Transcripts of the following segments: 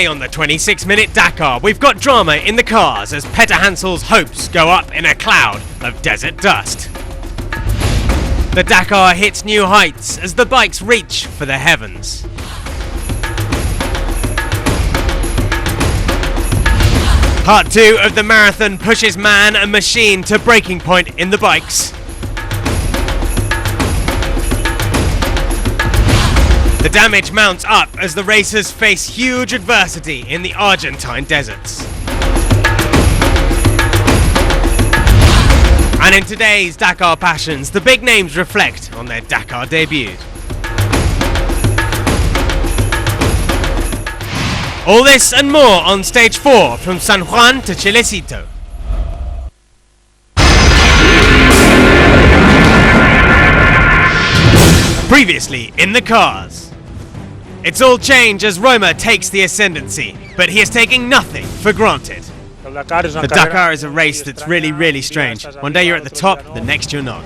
On the 26-minute Dakar, we've got drama in the cars as Petter Hansel's hopes go up in a cloud of desert dust. The Dakar hits new heights as the bikes reach for the heavens. Part 2 of the marathon pushes man and machine to breaking point in the bikes. The damage mounts up as the racers face huge adversity in the Argentine deserts. And in today's Dakar Passions, the big names reflect on their Dakar debut. All this and more on stage 4 from San Juan to Chilecito. Previously in the cars. It's all change as Roma takes the ascendancy, but he is taking nothing for granted. The Dakar is a race that's really strange. One day you're at the top, the next you're not.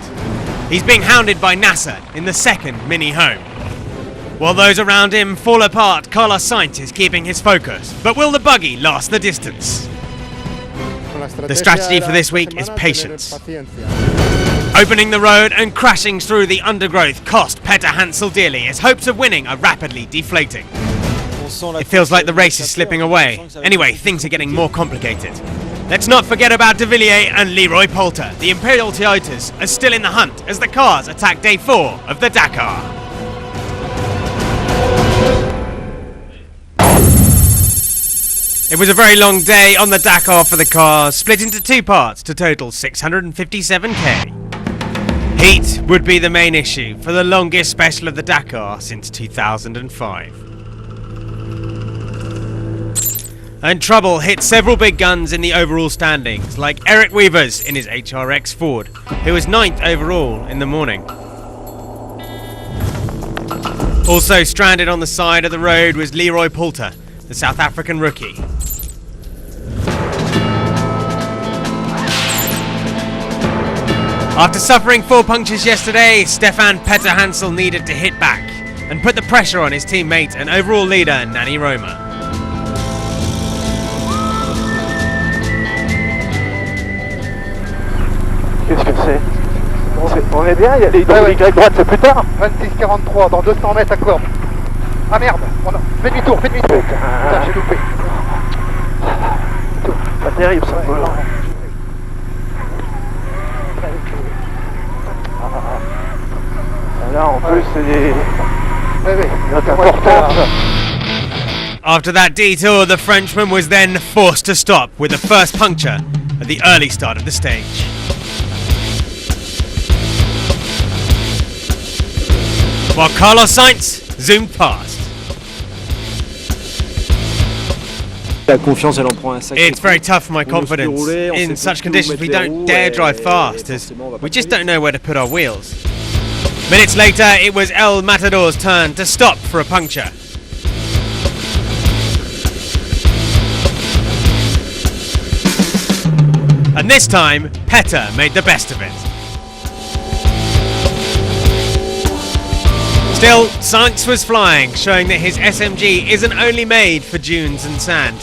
He's being hounded by NASA in the second mini home. While those around him fall apart, Carlos Sainz is keeping his focus. But will the buggy last the distance? The strategy for this week is patience. Opening the road and crashing through the undergrowth cost Petter Hansel dearly. His hopes of winning are rapidly deflating. It feels like the race is slipping away. Anyway, things are getting more complicated. Let's not forget about De Villiers and Leroy Poulter. The Imperial Toyotas are still in the hunt as the cars attack day 4 of the Dakar. It was a very long day on the Dakar for the cars, split into 2 parts to total 657k. Heat would be the main issue for the longest special of the Dakar since 2005. And trouble hit several big guns in the overall standings, like Eric Weavers in his HRX Ford, who was 9th overall in the morning. Also stranded on the side of the road was Leroy Poulter, the South African rookie. After suffering 4 punctures yesterday, Stefan Petter Hansel needed to hit back and put the pressure on his teammate and overall leader Nani Roma. Qu'est-ce que c'est? On est bien, il y a les Y droite, c'est plus tard. 26-43, dans 200 mètres à courbe. Ah merde, fais demi-tour. Putain, j'ai loupé. Pas terrible ça. Là en plus c'est des notes importantes. After that detour, the Frenchman was then forced to stop with the first puncture at the early start of the stage. While Carlos Sainz zoomed past. It's very tough for my confidence. In such conditions we don't dare drive fast as we just don't know where to put our wheels. Minutes later it was El Matador's turn to stop for a puncture. And this time Petter made the best of it. Still, Sainz was flying, showing that his SMG isn't only made for dunes and sand.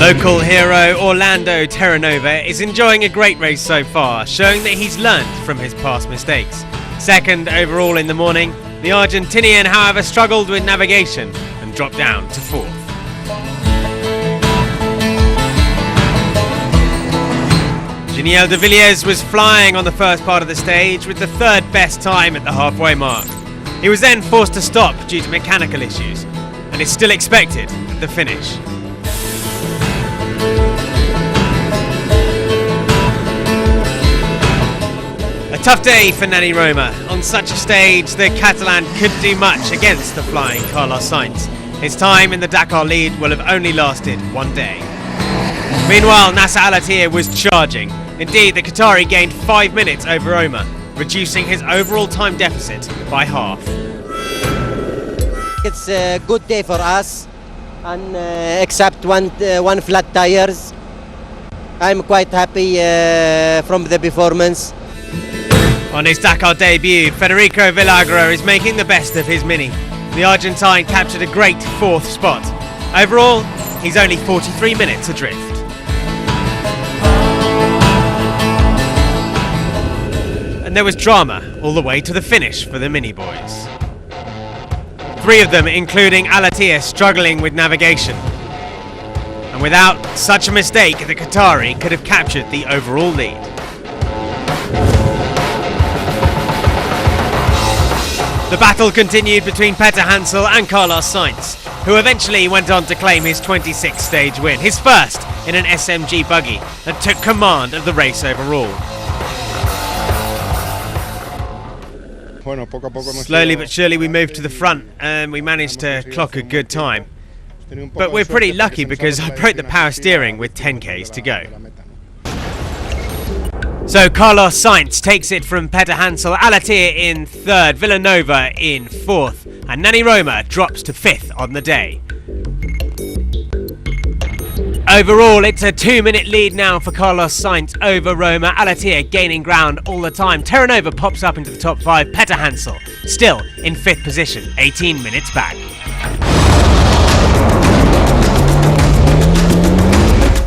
Local hero Orlando Terranova is enjoying a great race so far, showing that he's learnt from his past mistakes. Second overall in the morning, the Argentinian however struggled with navigation and dropped down to 4th. Giniel De Villiers was flying on the first part of the stage with the 3rd best time at the halfway mark. He was then forced to stop due to mechanical issues and is still expected at the finish. A tough day for Nani Roma. On such a stage, the Catalan couldn't do much against the flying Carlos Sainz. His time in the Dakar lead will have only lasted 1 day. Meanwhile, Nasser Al-Attiyah was charging. Indeed, the Qatari gained 5 minutes over Roma, reducing his overall time deficit by half. It's a good day for us, and except one flat tires. I'm quite happy from the performance. On his Dakar debut, Federico Villagro is making the best of his Mini. The Argentine captured a great 4th spot. Overall, he's only 43 minutes adrift. And there was drama all the way to the finish for the Mini boys. 3 of them, including Alatia, struggling with navigation. And without such a mistake, the Qatari could have captured the overall lead. The battle continued between Peter Hansel and Carlos Sainz, who eventually went on to claim his 26th stage win, his first in an SMG buggy, and took command of the race overall. Slowly but surely we moved to the front and we managed to clock a good time. But we're pretty lucky because I broke the power steering with 10k's to go. So Carlos Sainz takes it from Peter Hansel, Alatia in 3rd, Villanova in 4th, and Nani Roma drops to 5th on the day. Overall, it's a 2-minute lead now for Carlos Sainz over Roma. Alatia gaining ground all the time. Terranova pops up into the top 5. Peter Hansel still in 5th position, 18 minutes back.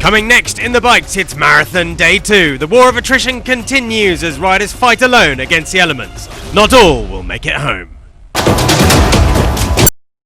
Coming next in the bikes, it's Marathon Day 2. The war of attrition continues as riders fight alone against the elements. Not all will make it home.